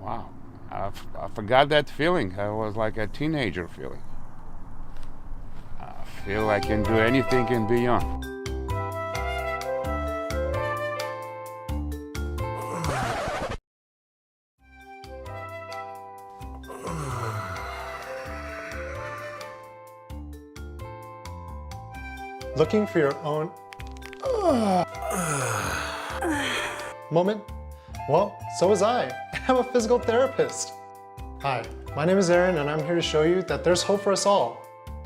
Wow, I forgot that feeling. I was like a teenager feeling. I feel I can do anything and beyond. Looking for your own moment? Well, so was I. I'm a physical therapist. Hi, my name is Aaron and I'm here to show you that there's hope for us all.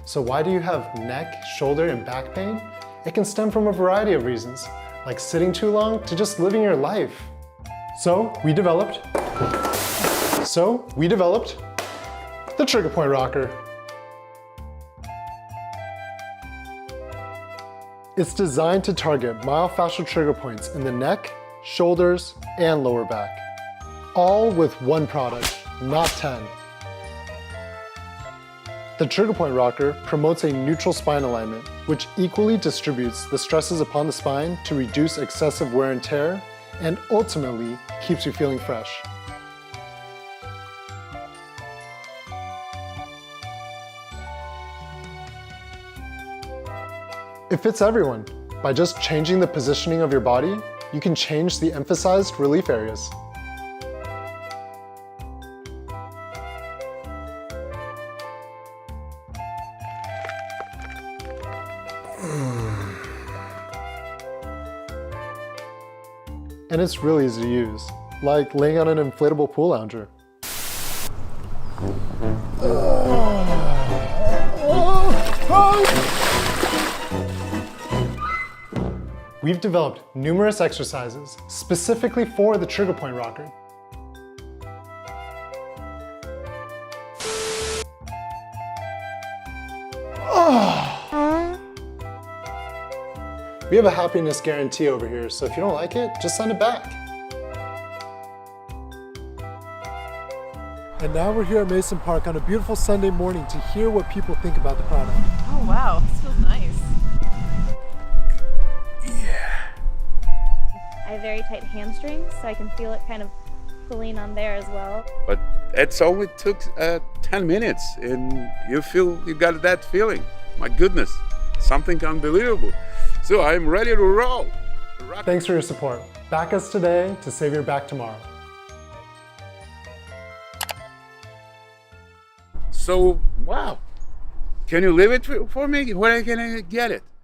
So why do you have neck, shoulder, and back pain? It can stem from a variety of reasons, like sitting too long to just living your life. So we developed the trigger point rocker. It's designed to target myofacial trigger points in the neck, shoulders, and lower back. All with one product, not 10. The trigger point rocker promotes a neutral spine alignment, which equally distributes the stresses upon the spine to reduce excessive wear and tear, and ultimately keeps you feeling fresh. It fits everyone. By just changing the positioning of your body, you can change the emphasized relief areas. And it's really easy to use, like laying on an inflatable pool lounger. We've developed numerous exercises specifically for the trigger point rocker. We have a happiness guarantee over here, so if you don't like it, just send it back. And now we're here at Mason Park on a beautiful Sunday morning to hear what people think about the product. Oh wow, this feels nice. I have very tight hamstrings, so I can feel it kind of pulling on there as well. But it's only took 10 minutes and you feel you got that feeling. My goodness, something unbelievable. So I'm ready to roll. Thanks for your support. Back us today to save your back tomorrow. So, wow. Can you leave it for me? Where can I get it?